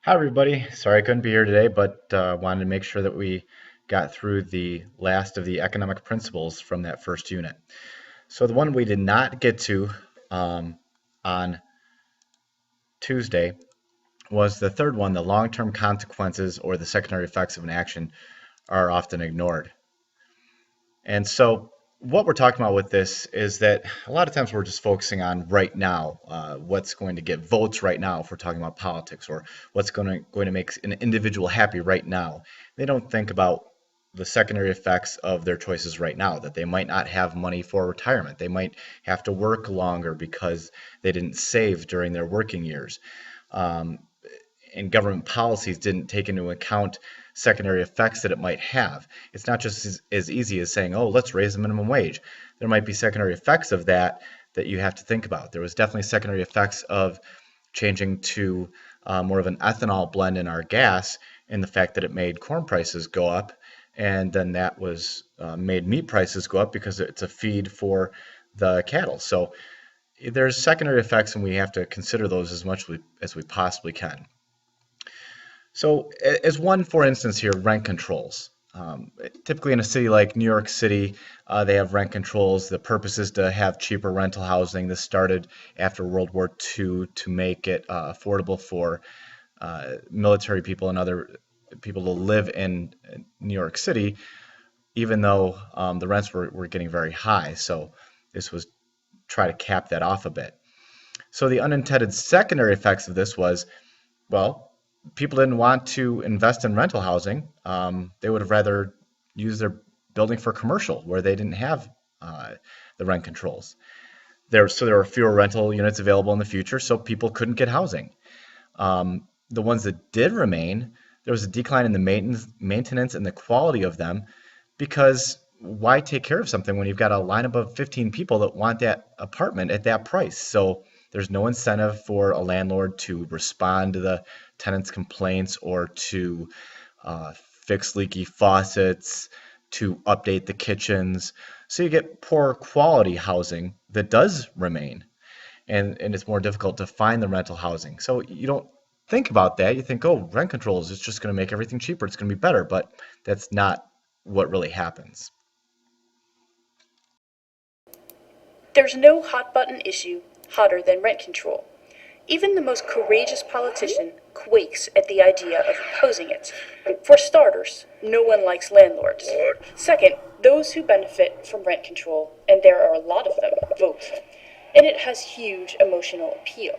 Hi, everybody. Sorry I couldn't be here today, but wanted to make sure that we got through the last of the economic principles from that first unit. So the one we did not get to um, on Tuesday was the third one. The long-term consequences or the secondary effects of an action are often ignored. And so what we're talking about with this is that a lot of times we're just focusing on right now, what's going to get votes right now if we're talking about politics, or what's going to make an individual happy right now. They don't think about the secondary effects of their choices right now, that they might not have money for retirement. They might have to work longer because they didn't save during their working years. Um, and government policies didn't take into account secondary effects that it might have. It's not just as easy as saying, oh, let's raise the minimum wage. There might be secondary effects of that that you have to think about. There was definitely secondary effects of changing to more of an ethanol blend in our gas, and the fact that it made corn prices go up, and then that was made meat prices go up because it's a feed for the cattle. So there's secondary effects, and we have to consider those as much as we possibly can. So, as one, for instance, here, rent controls. Typically, in a city like New York City, they have rent controls. The purpose is to have cheaper rental housing. This started after World War II to make it affordable for military people and other people to live in New York City, even though the rents were getting very high. So, this was try to cap that off a bit. So, the unintended secondary effects of this was, well, people didn't want to invest in rental housing. They would have rather used their building for commercial, where they didn't have the rent controls. There were fewer rental units available in the future, so people couldn't get housing. The ones that did remain, there was a decline in the maintenance and the quality of them, because why take care of something when you've got a lineup of 15 people that want that apartment at that price? So there's no incentive for a landlord to respond to the tenants' complaints or to fix leaky faucets, to update the kitchens. So you get poor quality housing that does remain, and it's more difficult to find the rental housing. So you don't think about that. You think, oh, rent controls is just going to make everything cheaper. It's going to be better, but that's not what really happens. There's no hot button issue hotter than rent control. Even the most courageous politician quakes at the idea of opposing it. For starters, no one likes landlords. Second, those who benefit from rent control, and there are a lot of them, vote. And it has huge emotional appeal.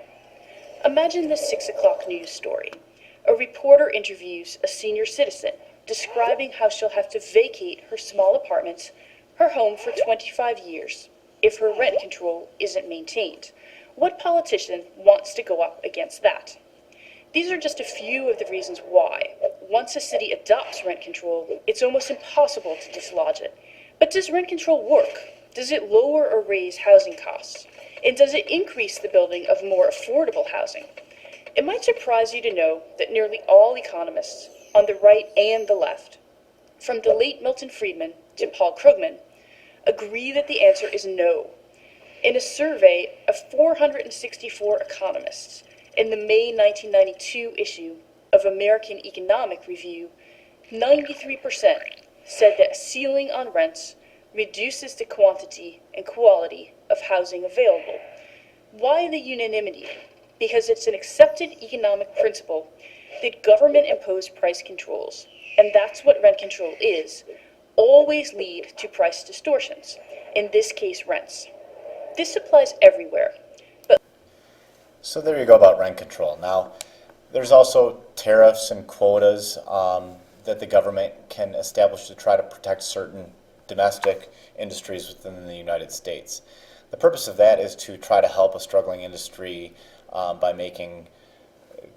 Imagine this 6 o'clock news story. A reporter interviews a senior citizen describing how she'll have to vacate her small apartment, her home for 25 years, if her rent control isn't maintained. What politician wants to go up against that? These are just a few of the reasons why, once a city adopts rent control, it's almost impossible to dislodge it. But does rent control work? Does it lower or raise housing costs? And does it increase the building of more affordable housing? It might surprise you to know that nearly all economists, on the right and the left, from the late Milton Friedman to Paul Krugman, agree that the answer is no. In a survey of 464 economists in the May 1992 issue of American Economic Review, 93% said that a ceiling on rents reduces the quantity and quality of housing available. Why the unanimity? Because it's an accepted economic principle that government imposed price controls, and that's what rent control is, always lead to price distortions, in this case rents. This applies everywhere. So there you go about rent control. Now, there's also tariffs and quotas that the government can establish to try to protect certain domestic industries within the United States. The purpose of that is to try to help a struggling industry by making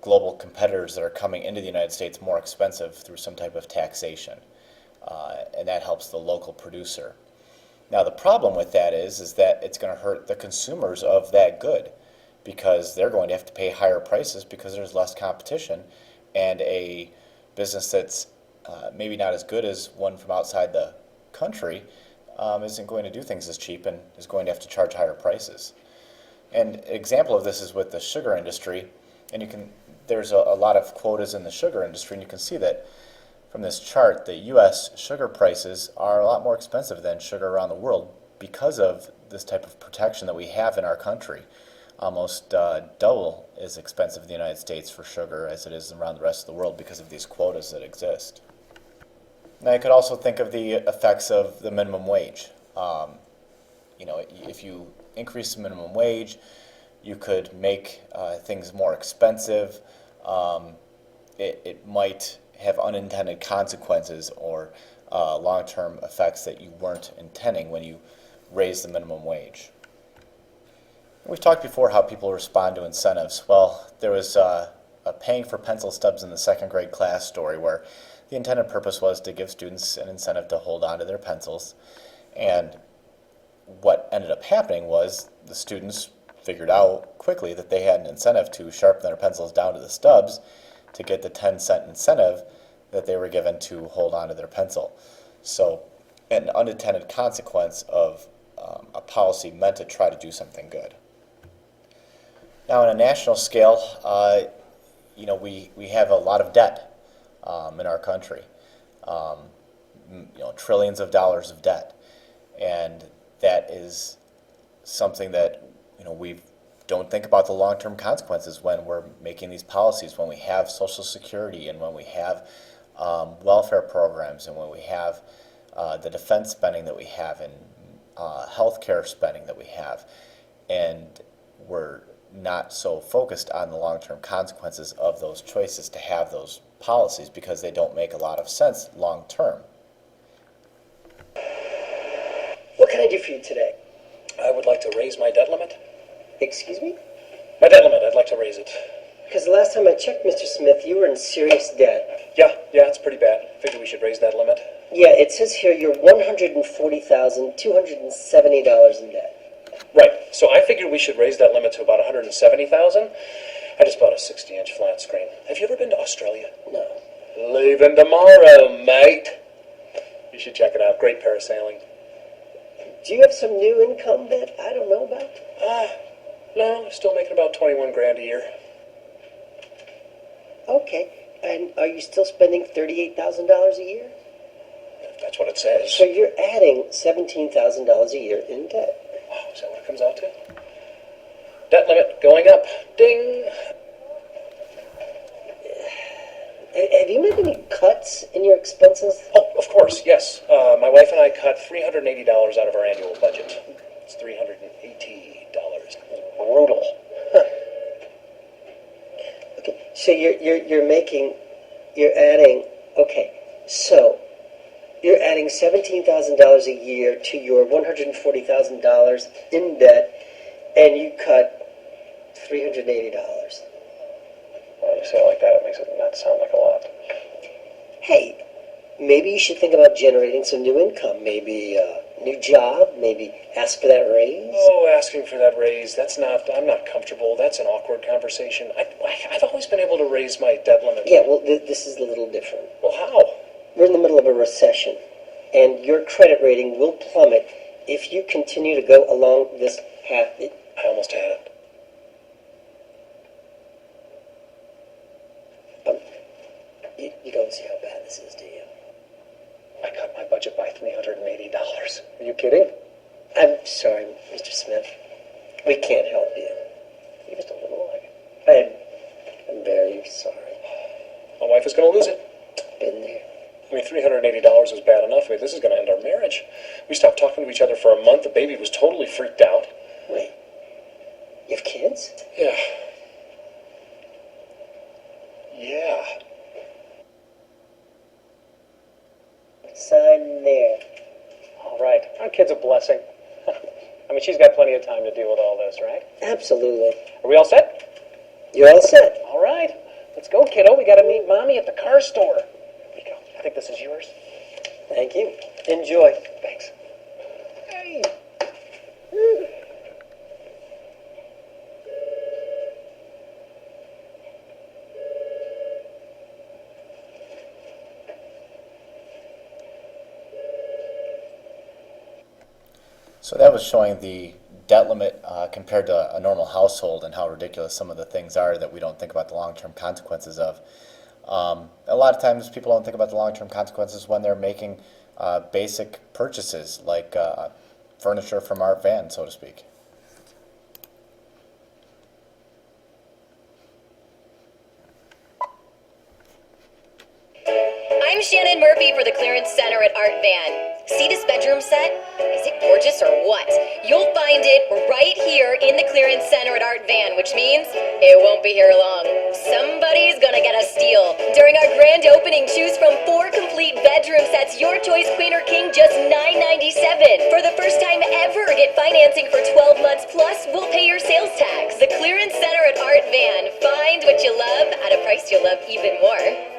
global competitors that are coming into the United States more expensive through some type of taxation. And that helps the local producer. Now, the problem with that is that it's going to hurt the consumers of that good, because they're going to have to pay higher prices because there's less competition, and a business that's maybe not as good as one from outside the country isn't going to do things as cheap and is going to have to charge higher prices. And an example of this is with the sugar industry, and you can there's a lot of quotas in the sugar industry, and you can see that from this chart, the U.S. sugar prices are a lot more expensive than sugar around the world because of this type of protection that we have in our country. Almost double as expensive in the United States for sugar as it is around the rest of the world because of these quotas that exist. Now you could also think of the effects of the minimum wage. If you increase the minimum wage, you could make things more expensive. It might have unintended consequences or long-term effects that you weren't intending when you raise the minimum wage. We've talked before how people respond to incentives. Well, there was a paying for pencil stubs in the second grade class story where the intended purpose was to give students an incentive to hold on to their pencils. And what ended up happening was the students figured out quickly that they had an incentive to sharpen their pencils down to the stubs to get the 10-cent incentive that they were given to hold on to their pencil. So an unintended consequence of a policy meant to try to do something good. Now, on a national scale, we have a lot of debt in our country, trillions of dollars of debt, and that is something that we don't think about the long-term consequences when we're making these policies, when we have Social Security and when we have welfare programs and when we have the defense spending that we have and healthcare spending that we have, and we're not so focused on the long-term consequences of those choices to have those policies because they don't make a lot of sense long-term. What can I do for you today? I would like to raise my debt limit. Excuse me? My debt limit, I'd like to raise it. Because the last time I checked, Mr. Smith, you were in serious debt. Yeah, it's pretty bad. Figure we should raise that limit. Yeah, it says here you're $140,270 in debt. Right, so I figured we should raise that limit to about $170,000. I just bought a 60-inch flat screen. Have you ever been to Australia? No. Leaving tomorrow, mate. You should check it out. Great parasailing. Do you have some new income that I don't know about? No, still making about 21 grand a year. Okay, and are you still spending $38,000 a year? That's what it says. So you're adding $17,000 a year in debt. Oh, is that what it comes out to? Debt limit going up. Ding! Have you made any cuts in your expenses? Oh, of course, yes. My wife and I cut $380 out of our annual budget. It's $380. Brutal. Okay, so you're adding $17,000 a year to your $140,000 in debt, and you cut $380. Well, you say it like that, it makes it not sound like a lot. Hey, maybe you should think about generating some new income. Maybe a new job. Maybe ask for that raise. Oh, asking for that raise, I'm not comfortable. That's an awkward conversation. I've always been able to raise my debt limit. Yeah, well, this is a little different. Well, how? We're in the middle of a recession, and your credit rating will plummet if you continue to go along this path. I almost had it. You don't see how bad this is, do you? I cut my budget by $380. Are you kidding? I'm sorry, Mr. Smith. We can't help you. You just a little like. I'm very sorry. My wife is going to lose it. Been there. I mean, $380 was bad enough. I mean, this is going to end our marriage. We stopped talking to each other for a month. The baby was totally freaked out. Wait, you have kids? Yeah. Yeah. Sign there. All right. Our kid's a blessing. I mean, she's got plenty of time to deal with all this, right? Absolutely. Are we all set? You're all set. All right. Let's go, kiddo. We got to meet Mommy at the car store. Here we go. I think this is yours. Thank you. Enjoy. Thanks. Hey. So that was showing the debt limit compared to a normal household and how ridiculous some of the things are that we don't think about the long-term consequences of. A lot of times people don't think about the long-term consequences when they're making basic purchases like furniture from our van, so to speak. I'm Shannon Murphy for the Clearance Center at Art Van. See this bedroom set? Is it gorgeous or what? You'll find it right here in the Clearance Center at Art Van, which means it won't be here long. Somebody's gonna get a steal. During our grand opening, choose from 4 complete bedroom sets, your choice queen or king, just $997. For the first time ever, get financing for 12 months, plus we'll pay your sales tax. The Clearance Center at Art Van. Find what you love at a price you'll love even more.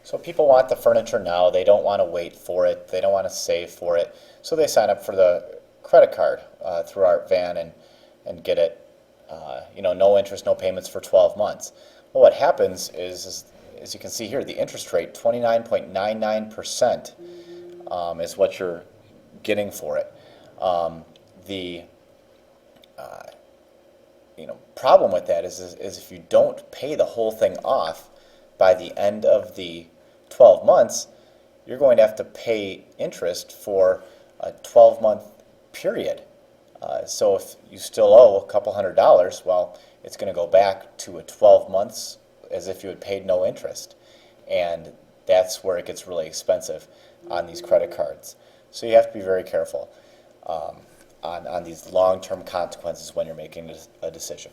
So people want the furniture now. They don't want to wait for it. They don't want to save for it. So they sign up for the credit card through Art Van and get it, no interest, no payments for 12 months. Well, what happens is, as you can see here, the interest rate, 29.99%, is what you're getting for it. The problem with that is if you don't pay the whole thing off by the end of the 12 months, you're going to have to pay interest for a 12-month period. So if you still owe a couple $100, well, it's going to go back to a 12 months as if you had paid no interest. And that's where it gets really expensive on these credit cards. So you have to be very careful on these long-term consequences when you're making a decision.